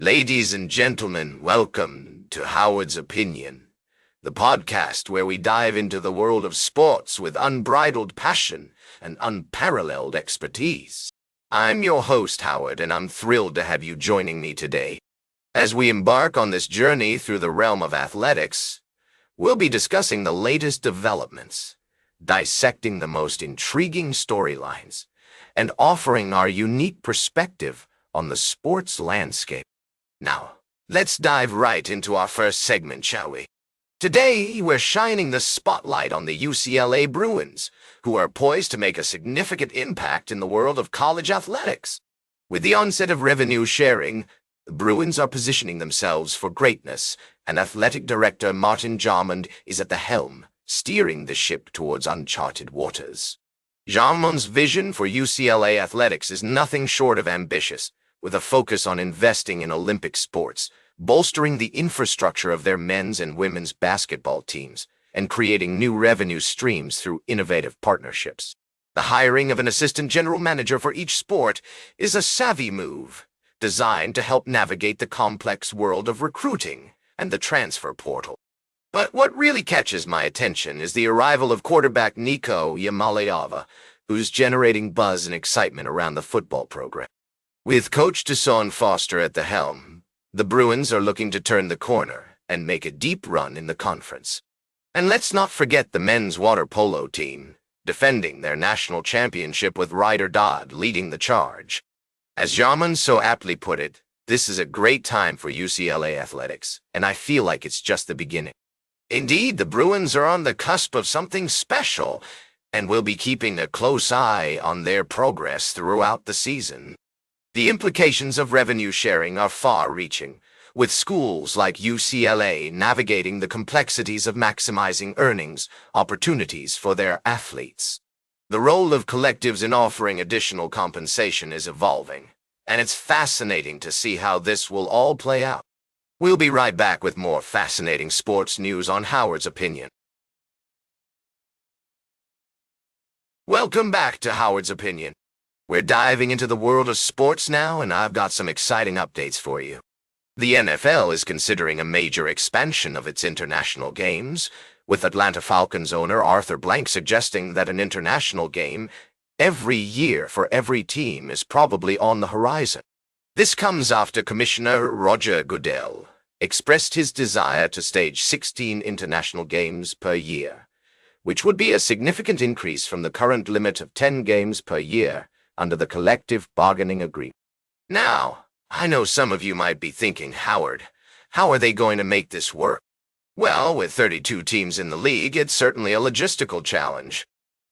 Ladies and gentlemen, welcome to Howard's Opinion, the podcast where we dive into the world of sports with unbridled passion and unparalleled expertise. I'm your host, Howard, and I'm thrilled to have you joining me today. As we embark on this journey through the realm of athletics, we'll be discussing the latest developments, dissecting the most intriguing storylines, and offering our unique perspective on the sports landscape. Now, let's dive right into our first segment, shall we? Today, we're shining the spotlight on the UCLA Bruins, who are poised to make a significant impact in the world of college athletics. With the onset of revenue sharing, the Bruins are positioning themselves for greatness, and athletic director Martin Jarmond is at the helm, steering the ship towards uncharted waters. Jarmond's vision for UCLA athletics is nothing short of ambitious, with a focus on investing in Olympic sports, bolstering the infrastructure of their men's and women's basketball teams, and creating new revenue streams through innovative partnerships. The hiring of an assistant general manager for each sport is a savvy move, designed to help navigate the complex world of recruiting and the transfer portal. But what really catches my attention is the arrival of quarterback Nico Yamaleava, who's generating buzz and excitement around the football program. With Coach Deshaun Foster at the helm, the Bruins are looking to turn the corner and make a deep run in the conference. And let's not forget the men's water polo team, defending their national championship with Ryder Dodd leading the charge. As Jarmond so aptly put it, this is a great time for UCLA athletics, and I feel like it's just the beginning. Indeed, the Bruins are on the cusp of something special, and we'll be keeping a close eye on their progress throughout the season. The implications of revenue sharing are far-reaching, with schools like UCLA navigating the complexities of maximizing earnings opportunities for their athletes. The role of collectives in offering additional compensation is evolving, and it's fascinating to see how this will all play out. We'll be right back with more fascinating sports news on Howard's Opinion. Welcome back to Howard's Opinion. We're diving into the world of sports now, and I've got some exciting updates for you. The NFL is considering a major expansion of its international games, with Atlanta Falcons owner Arthur Blank suggesting that an international game every year for every team is probably on the horizon. This comes after Commissioner Roger Goodell expressed his desire to stage 16 international games per year, which would be a significant increase from the current limit of 10 games per year under the collective bargaining agreement. Now, I know some of you might be thinking, Howard, how are they going to make this work? Well, with 32 teams in the league, it's certainly a logistical challenge.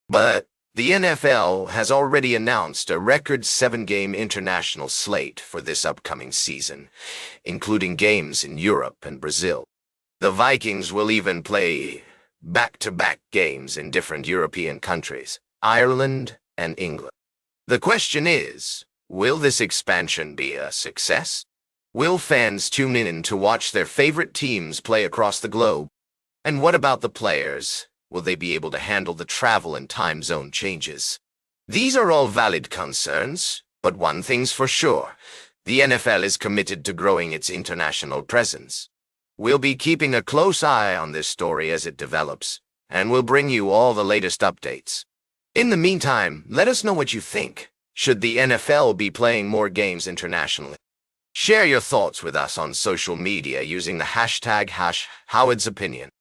But the NFL has already announced a record 7-game international slate for this upcoming season, including games in Europe and Brazil. The Vikings will even play back-to-back games in different European countries, Ireland and England. The question is, will this expansion be a success? Will fans tune in to watch their favorite teams play across the globe? And what about the players? Will they be able to handle the travel and time zone changes? These are all valid concerns, but one thing's for sure. The NFL is committed to growing its international presence. We'll be keeping a close eye on this story as it develops, and we'll bring you all the latest updates. In the meantime, let us know what you think. Should the NFL be playing more games internationally? Share your thoughts with us on social media using the hashtag Howard's Opinion.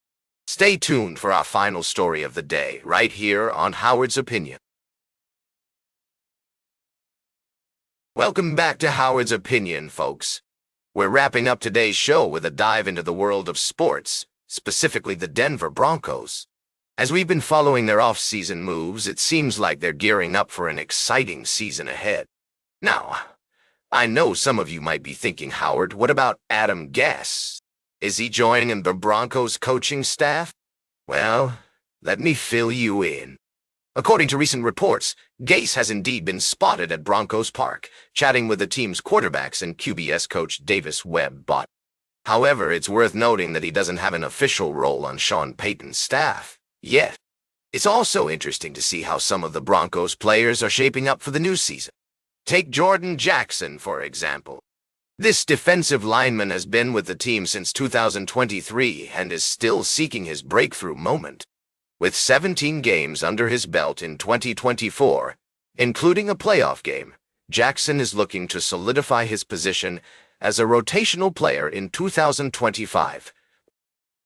Stay tuned for our final story of the day, right here on Howard's Opinion. Welcome back to Howard's Opinion, folks. We're wrapping up today's show with a dive into the world of sports, specifically the Denver Broncos. As we've been following their off-season moves, it seems like they're gearing up for an exciting season ahead. Now, I know some of you might be thinking, Howard, what about Adam Gase? Is he joining the Broncos coaching staff? Well, let me fill you in. According to recent reports, Gase has indeed been spotted at Broncos Park, chatting with the team's quarterbacks and QBS coach Davis Webb-Bott. However, it's worth noting that he doesn't have an official role on Sean Payton's staff yet. It's also interesting to see how some of the Broncos players are shaping up for the new season. Take Jordan Jackson, for example. This defensive lineman has been with the team since 2023 and is still seeking his breakthrough moment. With 17 games under his belt in 2024, including a playoff game, Jackson is looking to solidify his position as a rotational player in 2025.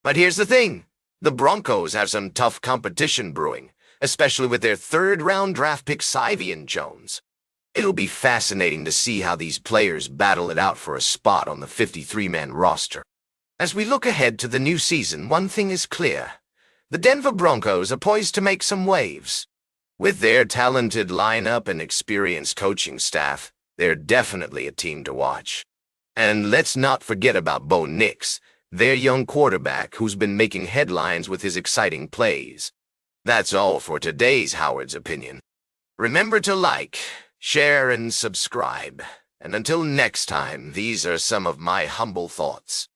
But here's the thing. The Broncos have some tough competition brewing, especially with their third-round draft pick Sai'vion Jones. It'll be fascinating to see how these players battle it out for a spot on the 53-man roster. As we look ahead to the new season, one thing is clear. The Denver Broncos are poised to make some waves. With their talented lineup and experienced coaching staff, they're definitely a team to watch. And let's not forget about Bo Nix, their young quarterback who's been making headlines with his exciting plays. That's all for today's Howard's Opinion. Remember to like, share, and subscribe. And until next time, these are some of my humble thoughts.